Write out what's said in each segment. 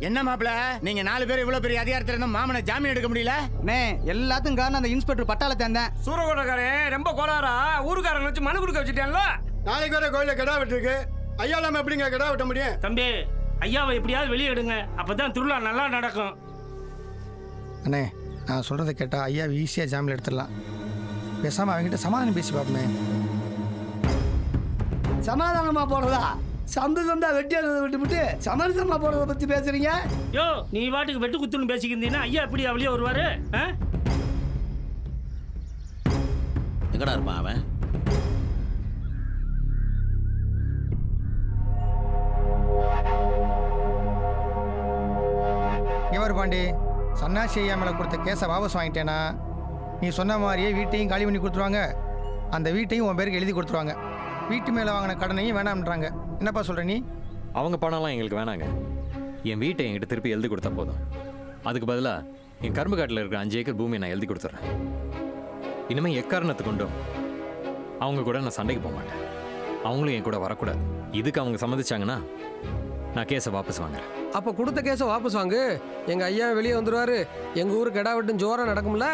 என்ன மாப்பிள நீங்க 4 பேர் இவ்வளவு பெரிய அதிகாரத்துல இருந்தும் மாமனை ஜாமீன் எடுக்க முடியல? எல்லாத்துக்கும் காரணம் அந்த இன்ஸ்பெக்டர் பட்டாளத்தை தான். சூரகோட்டக்காரன் ரொம்ப கோளாரா ஊருக்காரங்க வச்சு மனு கொடுக்க வச்சுட்டான்ல. நாளைக்கு வர கோயில கிடா வெட்டிருக்கு. ஐயா இல்லாம எப்படிங்க கிடா வெட்ட முடியும்? தம்பி ஐயாவை எப்படியாவது வெளியே எடுங்க, அப்பதான் திருவிழா நல்லா நடக்கும். அண்ணே நான் சொல்கிறத கேட்டால் ஐயா ஈஸியாக ஜாமீன் எடுத்துடலாம். பேசாமல் அவங்ககிட்ட சமாதானம் பேசி பார்ப்போமே. சமாதானமா போறதா? சந்து சந்தா வெட்டி விட்டுவிட்டு சமரசமா போறத பத்தி பேசுறீங்க? யோ நீ வாட்டுக்கு வெட்டு குத்துன்னு பேசிக்கிருந்தீங்கன்னா ஐயா எப்படி வெளியே வருவாரு? எங்கடா இருப்பான் அவன்? இவர் பாண்டி சன்னாசி ஐயா மேலே கொடுத்த கேஸை வாபஸ் வாங்கிட்டேன்னா நீ சொன்ன மாதிரியே வீட்டையும் காலி பண்ணி கொடுத்துருவாங்க, அந்த வீட்டையும் உன் பேருக்கு எழுதி கொடுத்துருவாங்க. வீட்டு மேலே வாங்கின கடனையும் வேணாம்ன்றாங்க. என்னப்பா சொல்கிற நீ? அவங்க பணம்லாம் எங்களுக்கு வேணாங்க. என் வீட்டை என்கிட்ட திருப்பி எழுதி கொடுத்தா போதும். அதுக்கு பதிலாக என் கரும்பு காட்டில் இருக்கிற 5 ஏக்கர் பூமியை நான் எழுதி கொடுத்துட்றேன். இனிமேல் எக்காரணத்து கொண்டும் அவங்க கூட நான் சண்டைக்கு போக மாட்டேன். அவங்களும் என் கூட வரக்கூடாது. இதுக்கு அவங்க சம்மதிச்சாங்கன்னா நான் கேஸை வாபஸ் வாங்குறேன். அப்போ கொடுத்த கேஸை வாபஸ் வாங்கு. எங்கள் ஐயா வெளியே வந்துடுவாரு. எங்கள் ஊர் கிடா வெட்டும் ஜோரம் நடக்கும்ல.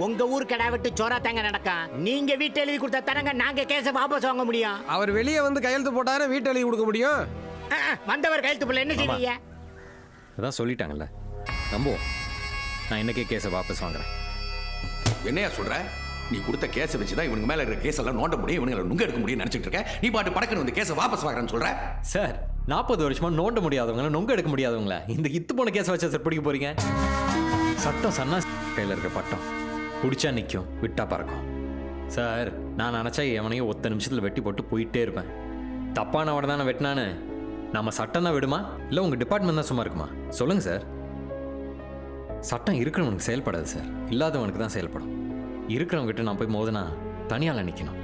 உங்க ஊர் கடை விட்டு சோரா தாங்க நடக்கும். நீங்க வீட்டை எழுதி கொடுத்தா தானங்க நாங்க கேஸை வாபஸ் வாங்க முடியும். அவர் வெளியே வந்து கையெழுத்து போட்டாரு, வீட்டை எழுதி கொடுக்க முடியும். வந்தவர் கையெழுத்து போல என்ன செய்வீங்க? அதான் சொல்லிட்டாங்கல்ல, நம்புவோம். நான் இன்னைக்கே கேஸை வாபஸ் வாங்குறேன். என்னையா சொல்ற? நீ கொடுத்த கேஸை வச்சுதான் இவனுக்கு மேல இருக்கிற கேஸ் எல்லாம் நோண்ட முடியும், இவனுங்களை நுங்க எடுக்க முடியும் நினைச்சிட்டு இருக்க. நீ பாட்டு படக்குன்னு வந்து கேஸை வாபஸ் வாங்குறேன்னு சொல்ற? சார் 40 வருஷமா நோண்ட முடியாதவங்கள நொங்க எடுக்க முடியாதவங்கள இந்த இத்து போன கேஸ் வச்சா சார் பிடிக்க போறீங்க? சட்டம் சன்னா கையில் இருக்க பட்டம் பிடிச்சா நிற்கும், விட்டா பறக்கும். சார் நான் நினச்சா எவனையும் 10 நிமிஷத்தில் வெட்டி போட்டு போயிட்டே இருப்பேன். தப்பானவனை தானே வெட்டினான்னு நம்ம சட்டம் தான் விடுமா, இல்லை உங்கள் டிபார்ட்மெண்ட் தான் சும்மா இருக்குமா? சொல்லுங்க சார். சட்டம் இருக்கிறவனுக்கு செயல்படாது சார், இல்லாதவனுக்கு தான் செயல்படும். இருக்கிறவங்ககிட்ட நான் போய் மோதினா தனியால் நிற்கணும்.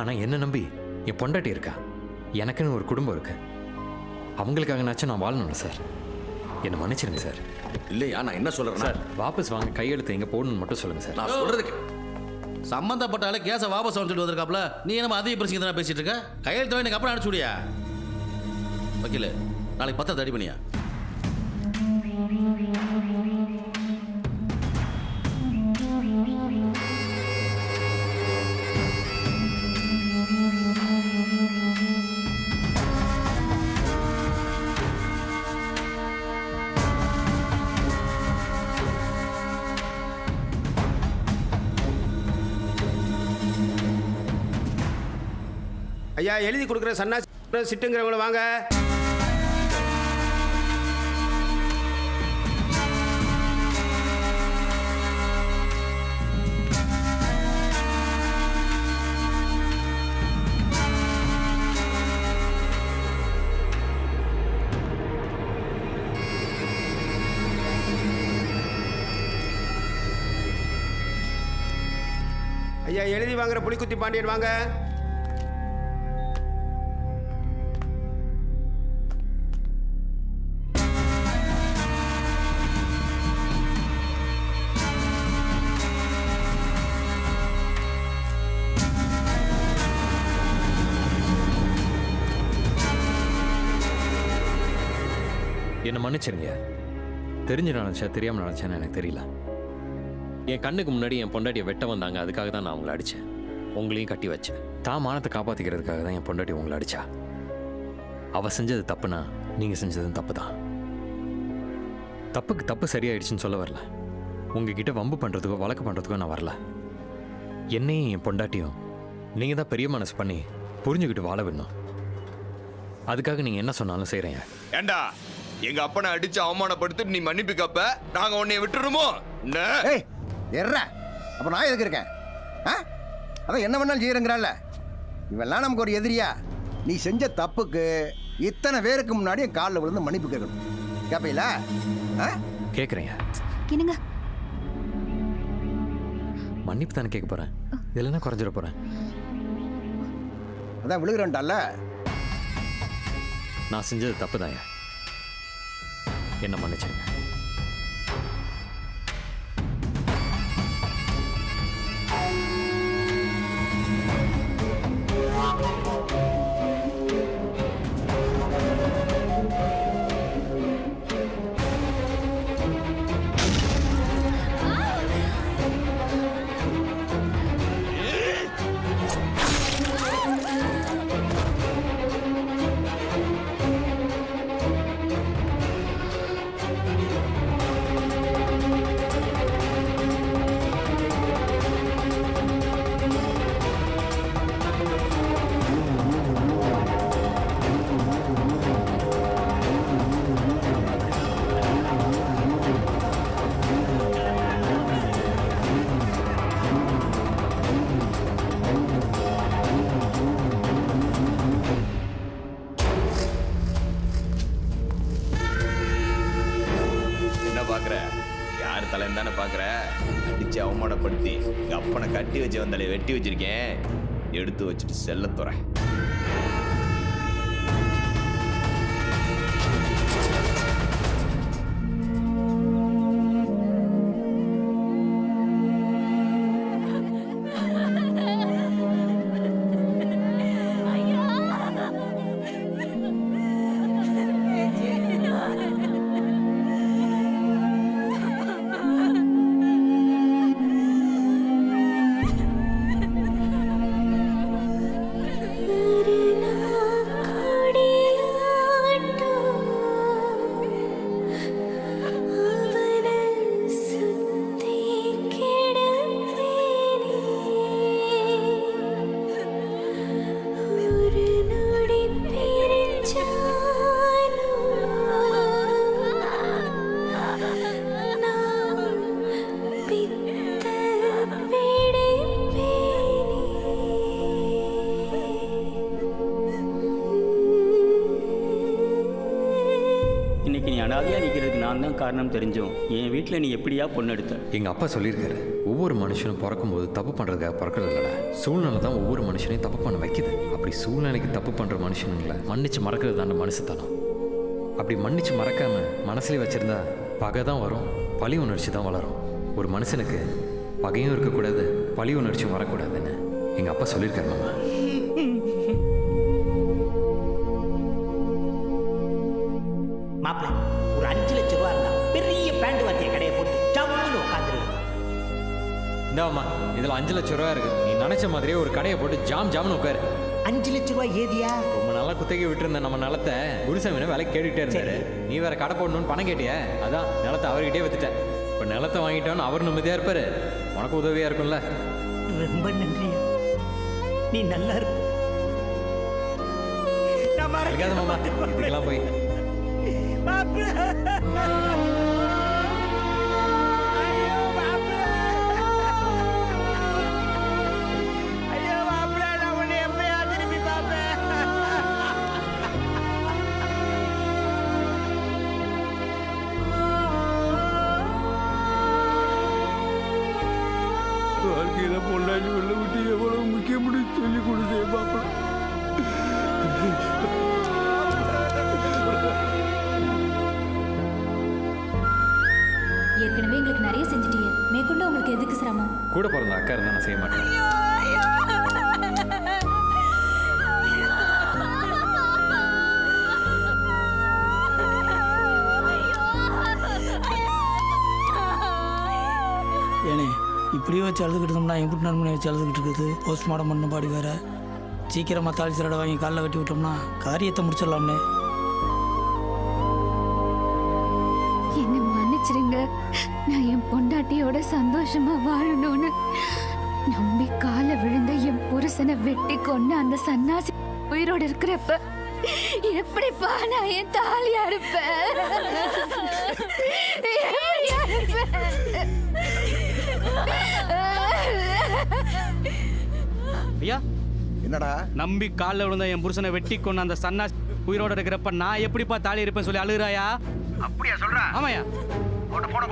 ஆனால் என்ன நம்பி என் பொண்டாட்டி இருக்கா, எனக்குன்னு ஒரு குடும்பம் இருக்கு. அவங்களுக்காகனாச்சும் நான் வாழணும்ல சார். என்னை மன்னிச்சிருங்க சார். இல்லையா நான் என்ன சொல்றேன் சார், வாபஸ் வாங்க கையெழுத்து எங்கே போடணும்னு மட்டும் சொல்லுங்கள் சார். நான் சொல்றதுக்கு சம்பந்தப்பட்டால கேஸை வாபஸ் வந்துட்டு வந்திருக்காப்ல. நீ என்ன அதிக பிரச்சனை தானே பேசிட்டு இருக்க? கையெழுத்து எனக்கு அப்புறம் அனுப்பிச்சு விடியா வக்கீல. நாளைக்கு பத்திரத்தை ரெடி பண்ணியா? ஐயா எழுதி கொடுக்குற சன்னாசி சிட்டுங்கிறவங்கள வாங்க. ஐயா எழுதி வாங்குற புலிக்குத்தி பாண்டியன் வாங்க. என்னை மன்னிச்சிருங்க. தெரிஞ்சு நினச்சா தெரியாமல் நினச்சேன்னு எனக்கு தெரியல. என் கண்ணுக்கு முன்னாடி என் பொண்டாட்டியை வெட்ட வந்தாங்க, அதுக்காக தான் நான் அவங்கள அடித்தேன். உங்களையும் கட்டி வச்சேன். தான் மானத்தை காப்பாற்றிக்கிறதுக்காக தான் என் பொண்டாட்டி உங்களை அடித்தா. அவள் செஞ்சது தப்புனா நீங்கள் செஞ்சதும் தப்பு தான். தப்புக்கு தப்பு சரியாயிடுச்சுன்னு சொல்ல வரல. உங்ககிட்ட வம்பு பண்ணுறதுக்கோ வழக்கு பண்ணுறதுக்கோ நான் வரல. என்னையும் என் பொண்டாட்டியும் நீங்கள் தான் பெரிய மனசு பண்ணி புரிஞ்சுக்கிட்டு வாழ விடணும். அதுக்காக நீங்கள் என்ன சொன்னாலும் செய்கிறேன். ஏண்டா எங்க அப்பனை அடிச்சு அவமானப்படுத்தி நீ மன்னிப்பு கப்ப நாங்க உன்னை விட்டுருமோ? அப்ப நான் எதுக்கு இருக்கேன்? அதான் என்ன பண்ணாலும் செய்யறங்கிறான்ல. இவெல்லாம் நமக்கு ஒரு எதிரியா? நீ செஞ்ச தப்புக்கு இத்தனை பேருக்கு முன்னாடி என் காலில் விழுந்து மன்னிப்பு கேட்கணும். கேப்பீங்களா? கேட்குறேங்க. என்னங்க மன்னிப்பு தானே கேட்க போகிறேன். இதில் என்ன குறைஞ்சிட போகிறேன்? அதான் விழுகிறேன்டால. நான் செஞ்சது தப்பு தான். என்ன மன்னிச்சிருங்க. தலைன்னு தானே பாக்குற. அடிச்சு அவமானப்படுத்தி எங்க அப்பனை கட்டி வச்சு வந்தாலே வெட்டி வச்சிருக்கேன். எடுத்து வச்சுட்டு செல்ல துறை. இன்னைக்கு நீ அனாதையா நிற்கிறதுக்கு நான் தான் காரணம் தெரிஞ்சோம். என் வீட்டில் நீ எப்படியா பொண்ணு எடுத்த? எங்க அப்பா சொல்லியிருக்காரு, ஒவ்வொரு மனுஷனும் பிறக்கும்போது தப்பு பண்றதுக்காக பிறக்கிறது இல்லடா, சூழ்நிலை தான் ஒவ்வொரு மனுஷனையும் தப்பு பண்ண வைக்குது. அப்படி சூழ்நிலைக்கு தப்பு பண்ற மனுஷனுங்களை மன்னிச்சு மறக்கிறது தானே மனுஷத்தனம். அப்படி மன்னிச்சு மறக்காம மனசுலேயே வச்சிருந்தா பகை தான் வரும், பழி உணர்ச்சி தான் வளரும். ஒரு மனுஷனுக்கு பகையும் இருக்கக்கூடாது, பழி உணர்ச்சியும் வரக்கூடாதுன்னு எங்க அப்பா சொல்லியிருக்காரு மாமா. மாப்பிள்ள ஒரு 5 லட்சம் ரூபா இருந்தா பெரிய பேண்ட் வாத்திய கடையை போட்டு ஜம்முன்னு உட்காந்துருவேன். இந்தாம்மா, இதில் 5 லட்சம் ரூபா இருக்கு. நீ நினைச்ச மாதிரியே ஒரு கடையை போட்டு ஜாம்னு உட்காரு. 5 லட்சம் ரூபாய் ஏதியா? ரொம்ப நாளா குத்தகை விட்டுருந்த நம்ம நிலத்தை குருசாமினை விலை கேட்டுக்கிட்டே இருந்தாரு. நீ வேற கடை போடணும்னு பணம் கேட்டிய, அதான் நிலத்தை அவர்கிட்டே வித்துட்டேன். இப்போ நிலத்தை வாங்கிட்டோன்னு அவர் நிம்மதியா இருப்பாரு, உனக்கு உதவியா இருக்கும்ல. ரொம்ப நன்றியா, நீ நல்லா இருப்ப. இருக்காது மாமா, இதுக்கெல்லாம் போய் வாழ்க்கையில பொண்டாட்டி வெள்ள விட்டு எவ்வளவு முக்கியம் சொல்லி கொடுத்தே பாப்பா. ஏற்கனவே எங்களுக்கு நிறைய செஞ்சுட்டீங்க, மேற்கொண்டு உங்களுக்கு எதுக்கு சிரமம்? கூட பிறந்த அக்கா இருந்தா நான் செய்ய மாட்டேன். ஏனே இப்படியே வச்சு அழுதுகிட்டு இருந்தோம்னா எப்படி நன்மணி வச்சு அழுதுகிட்டு இருக்குது? போஸ்ட்மார்ட்டம் பண்ண பாடி வேற. சீக்கிரமாக தாலி சிரடை வாங்கி காலில் வெட்டி விட்டோம்னா காரியத்தை முடிச்சிடலாம்னே. என்ன மன்னிச்சிருங்க, நான் என் பொண்டாட்டியோட சந்தோஷமா வாழணும்னு நம்பி கால விழுந்த என் புருஷனை வெட்டி கொண்டு அந்த சன்னாசி உயிரோடு இருக்கிறப்ப எப்படிப்பா நான் என் தாலியா இருப்பேன்? எப்படியா இருப்பேன்? ஐயா, என்னடா நம்பி காலில் விழுந்த என் புருஷனை வெட்டி கொண்டு அந்த சன்னா உயிரோட இருக்கிறப்ப நான் எப்படிப்பா தாலி இருப்பேன்னு சொல்லி அழுகுறாயா? அப்படியா சொல்ற? ஆமாயா. போன கூட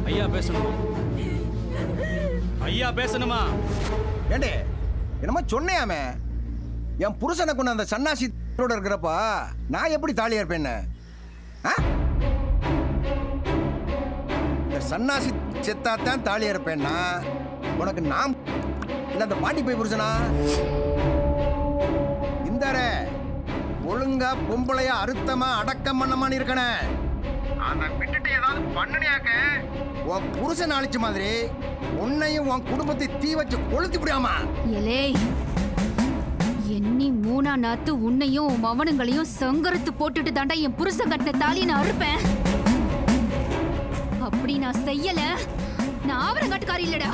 ஐயா பேசணுமா? ஐயா பேசணுமா? ஏண்டே என்னமோ சொன்னேயாமே, என் புருஷனை கொண்டு அந்த சன்னாசி இருக்கிறப்ப நான் எப்படி தாலியா இருப்பேன்னு? இந்த சன்னாசி செத்தாத்தான் தாலியா இருப்பேன்னா உனக்கு நாம் இல்ல அந்த பாண்டி போய் புருஷனா? இந்தார ஒழுங்கா பொம்பளைய அறுத்தமா அடக்கம் பண்ணமான்னு இருக்கனே. அதை விட்டுட்டு ஏதாவது பண்ணனியாக்க உன் புருஷன் அழிச்ச மாதிரி உன்னையும் உன் குடும்பத்தை தீ வச்சு கொளுத்தி விடாமா? எலே எண்ணி மூணா நாத்து உன்னையும் உன் மவனுங்களையும் சங்கரத்து போட்டுட்டு தாண்டா என் புருஷன் கட்டின தாலியை நான் அறுப்பேன். அப்படி நான் செய்யல, நான் ஆவரங்காட்டுக்காரி இல்லடா.